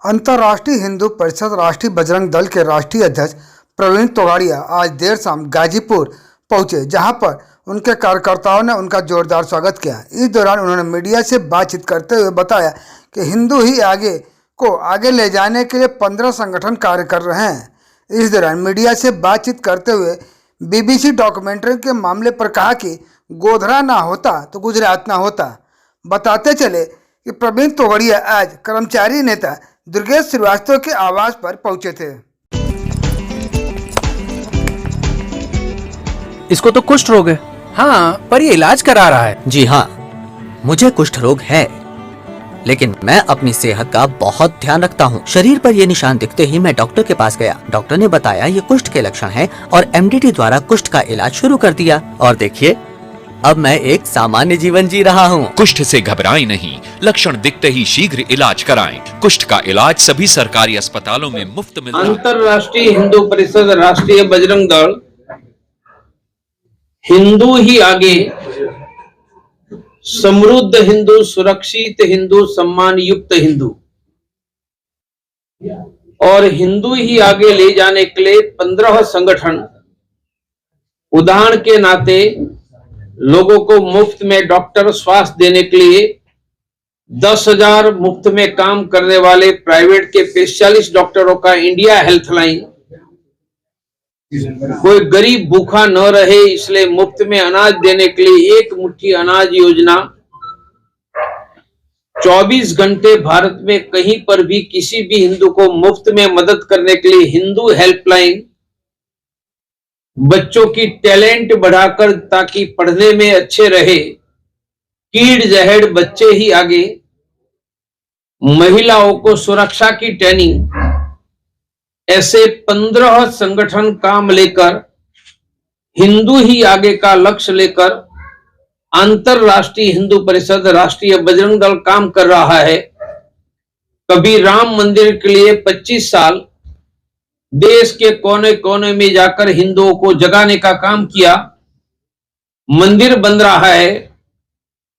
अंतर्राष्ट्रीय हिंदू परिषद राष्ट्रीय बजरंग दल के राष्ट्रीय अध्यक्ष प्रवीण तोगाड़िया आज देर शाम गाजीपुर पहुंचे, जहां पर उनके कार्यकर्ताओं ने उनका जोरदार स्वागत किया। इस दौरान उन्होंने मीडिया से बातचीत करते हुए बताया कि हिंदू ही आगे को आगे ले जाने के लिए 15 संगठन कार्य कर रहे हैं। इस दौरान मीडिया से बातचीत करते हुए बीबीसी डॉक्यूमेंट्री के मामले पर कहा कि गोधरा ना होता तो गुजरात ना होता। बताते चले कि प्रवीण तोगाड़िया आज कर्मचारी नेता दुर्गेश श्रीवास्तव के आवास पर पहुंचे थे। इसको तो कुष्ठ रोग है। हाँ, पर ये इलाज करा रहा है। जी हाँ, मुझे कुष्ठ रोग है, लेकिन मैं अपनी सेहत का बहुत ध्यान रखता हूँ। शरीर पर ये निशान दिखते ही मैं डॉक्टर के पास गया। डॉक्टर ने बताया ये कुष्ठ के लक्षण हैं और एमडीटी द्वारा कुष्ठ का इलाज शुरू कर दिया। और देखिए, अब मैं एक सामान्य जीवन जी रहा हूँ। कुष्ठ से घबराएं नहीं, लक्षण दिखते ही शीघ्र इलाज कराएं। कुष्ठ का इलाज सभी सरकारी अस्पतालों में मुफ्त मिलता है। अंतर्राष्ट्रीय हिंदू परिषद राष्ट्रीय बजरंग दल हिंदू ही आगे, समृद्ध हिंदू, सुरक्षित हिंदू, सम्मान युक्त हिंदू और हिंदू ही आगे ले जाने के लिए 15 संगठन, उदाहरण के नाते लोगों को मुफ्त में डॉक्टर स्वास्थ्य देने के लिए 10,000 मुफ्त में काम करने वाले प्राइवेट के 45 डॉक्टरों का इंडिया हेल्थलाइन, कोई गरीब भूखा न रहे इसलिए मुफ्त में अनाज देने के लिए एक मुट्ठी अनाज योजना, 24 घंटे भारत में कहीं पर भी किसी भी हिंदू को मुफ्त में मदद करने के लिए हिंदू हेल्पलाइन, बच्चों की टैलेंट बढ़ाकर ताकि पढ़ने में अच्छे रहे, कीड़ जहड़ बच्चे ही आगे, महिलाओं को सुरक्षा की ट्रेनिंग, ऐसे 15 संगठन काम लेकर हिंदू ही आगे का लक्ष्य लेकर अंतरराष्ट्रीय हिंदू परिषद राष्ट्रीय बजरंग दल काम कर रहा है। कभी राम मंदिर के लिए 25 साल देश के कोने कोने में जाकर हिंदुओं को जगाने का काम किया। मंदिर बन रहा है।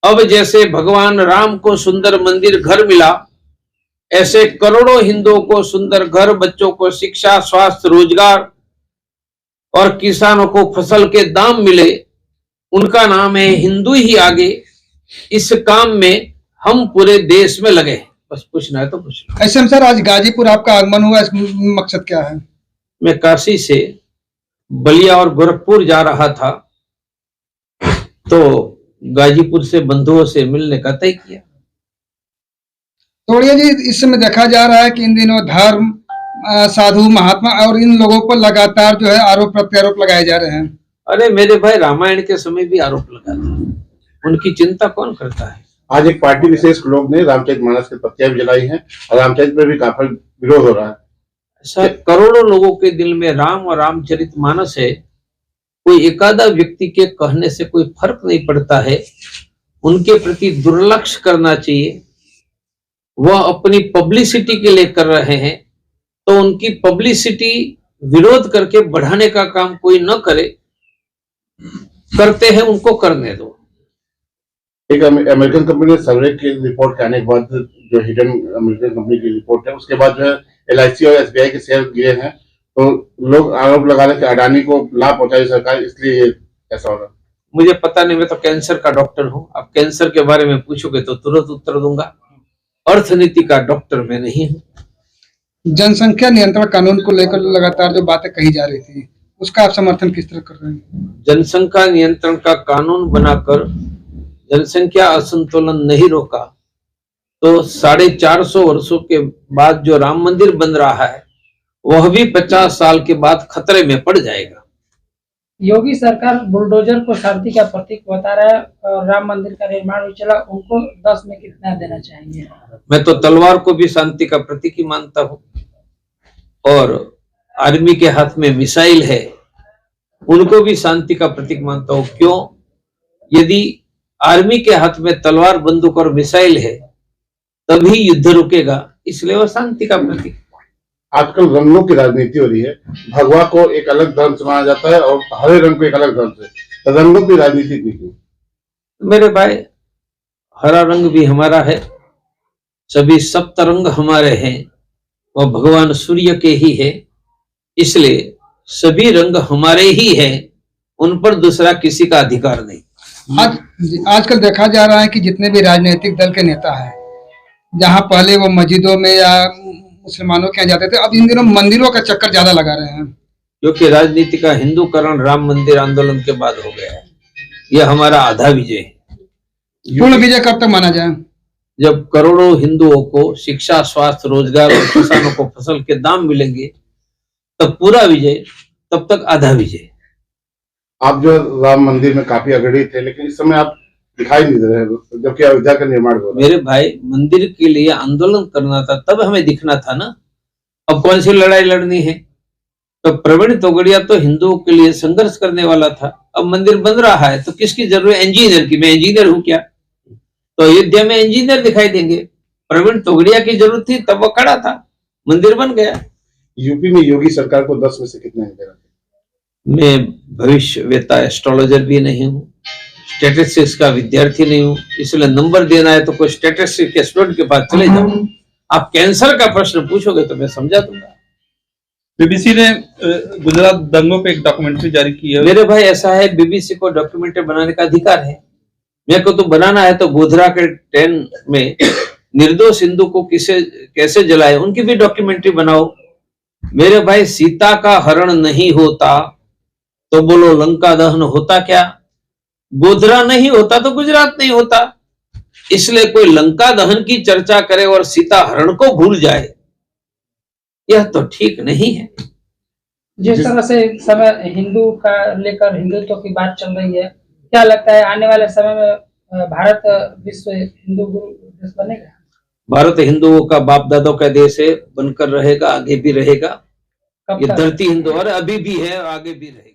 अब जैसे भगवान राम को सुंदर मंदिर घर मिला, ऐसे करोड़ों हिंदुओं को सुंदर घर, बच्चों को शिक्षा, स्वास्थ्य, रोजगार और किसानों को फसल के दाम मिले। उनका नाम है हिंदू ही आगे। इस काम में हम पूरे देश में लगे। बस पूछना है तो पूछ लो। ऐसे में सर, आज गाजीपुर आपका आगमन हुआ, इस मकसद क्या है? मैं काशी से बलिया और गोरखपुर जा रहा था, तो गाजीपुर से बंधुओं से मिलने का तय किया। तोड़िया जी, इस समय देखा जा रहा है कि इन दिनों धर्म, साधु, महात्मा और इन लोगों पर लगातार जो है आरोप प्रत्यारोप लगाए जा रहे हैं। अरे मेरे भाई, रामायण के समय भी आरोप लगा था, उनकी चिंता कौन करता है? आज एक पार्टी विशेष लोग ने रामचरितमानस की पत्तियां भी जलाई हैं और रामचरित में भी काफी विरोध हो रहा है। ऐसा करोड़ों लोगों के दिल में राम और रामचरितमानस है। कोई एकाधा व्यक्ति के कहने से कोई फर्क नहीं पड़ता है। उनके प्रति दुर्लक्ष्य करना चाहिए। वह अपनी पब्लिसिटी के लिए कर रहे हैं, तो उनकी पब्लिसिटी विरोध करके बढ़ाने का काम कोई न करे। करते हैं, उनको करने दो। एक अमेरिकन कंपनी ने सर्वे की रिपोर्ट के आने के बाद, जो हिडन अमेरिकन कंपनी की रिपोर्ट है, उसके बाद जो है LIC और SBI के शेयर गिरे हैं, तो लोग आरोप लगा रहे हैं कि अडानी को लाभ पहुंचाई सरकार, इसलिए ऐसा होगा। मुझे पता नहीं, मैं तो कैंसर का डॉक्टर हूं। अब कैंसर के बारे में पूछोगे तो तुरंत उत्तर दूंगा। अर्थनीति का डॉक्टर मैं नहीं हूं। जनसंख्या नियंत्रण कानून को लेकर लगातार जो बातें कही जा रही थी, उसका आप समर्थन किस तरह कर रहे हैं? जनसंख्या नियंत्रण का कानून बनाकर जनसंख्या असंतुलन नहीं रोका तो 450 वर्षों के बाद जो राम मंदिर बन रहा है, वह भी 50 साल के बाद खतरे में पड़ जाएगा। योगी सरकार बुलडोजर को शांति का प्रतीक बता रहा है और राम मंदिर का निर्माण भी चला, उनको 10 में कितना देना चाहिए? मैं तो तलवार को भी शांति का प्रतीक ही मानता हूँ, और आर्मी के हाथ में मिसाइल है, उनको भी शांति का प्रतीक मानता हूँ। क्यों? यदि आर्मी के हाथ में तलवार, बंदूक और मिसाइल है, तभी युद्ध रुकेगा, इसलिए वह शांति का प्रतीक। आजकल रंगों की राजनीति हो रही है। भगवा को एक अलग धर्म से माना जाता है और हरे रंग को एक अलग धर्म से, तो रंगों की राजनीति नहीं क्यों? मेरे भाई, हरा रंग भी हमारा है, सभी सप्तरंग हमारे हैं। वह भगवान सूर्य के ही है, इसलिए सभी रंग हमारे ही हैं, उन पर दूसरा किसी का अधिकार नहीं। आजकल देखा जा रहा है कि जितने भी राजनीतिक दल के नेता हैं, जहां पहले वो मस्जिदों में या मुसलमानों के यहाँ जाते थे, अब इन दिनों मंदिरों का चक्कर ज्यादा लगा रहे हैं। क्योंकि राजनीति का हिंदूकरण राम मंदिर आंदोलन के बाद हो गया है। यह हमारा आधा विजय है। पूर्ण विजय कब तक माना जाए? जब करोड़ों हिंदुओं को शिक्षा, स्वास्थ्य, रोजगार और किसानों को फसल के दाम मिलेंगे, तब पूरा विजय, तब तक आधा विजय। आप जो राम मंदिर में काफी अग्रणी थे, लेकिन इस समय आप दिखाई नहीं दे रहे, जबकि अयोध्या का निर्माण हो रहा है। मेरे भाई, मंदिर के लिए आंदोलन करना था, तब हमें दिखना था ना। अब कौन सी लड़ाई लड़नी है? तो प्रवीण तोगड़िया तो हिंदुओं के लिए संघर्ष करने वाला था। अब मंदिर बन रहा है तो किसकी जरूरत? इंजीनियर की। मैं इंजीनियर हूं क्या? तो अयोध्या में इंजीनियर दिखाई देंगे। प्रवीण तोगड़िया की जरूरत थी, तब वो खड़ा था, मंदिर बन गया। यूपी में योगी सरकार को 10 में से कितने अंक देना? मैं भविष्यवेता एस्ट्रोलॉजर भी नहीं हूँ, स्टैटिस्टिक्स का विद्यार्थी नहीं हूँ, इसलिए नंबर देना है तो कोई स्टैटिस्टिक्स के स्टूडेंट के पास चले जाओ। आप कैंसर का प्रश्न पूछोगे तो मैं समझा दूंगा। बीबीसी ने गुजरात दंगों पे एक डॉक्यूमेंट्री जारी की है। मेरे भाई, ऐसा है, बीबीसी को डॉक्यूमेंट्री बनाने का अधिकार है। मेरे को तो बनाना है तो गोधरा के ट्रेन में निर्दोष हिंदू को कैसे जलाए, उनकी भी डॉक्यूमेंट्री बनाओ। मेरे भाई, सीता का हरण नहीं होता तो बोलो लंका दहन होता क्या? गोधरा नहीं होता तो गुजरात नहीं होता। इसलिए कोई लंका दहन की चर्चा करे और सीता हरण को भूल जाए, यह तो ठीक नहीं है। जिस तरह से समय हिंदू का लेकर हिंदुत्व की बात चल रही है, क्या लगता है आने वाले समय में भारत विश्व हिंदू गुरु देश बनेगा? भारत हिंदुओं का बाप दादों का देश है, बनकर रहेगा, आगे भी रहेगा। कब ये तक? धरती हिंदू और अभी भी है, आगे भी रहेगा।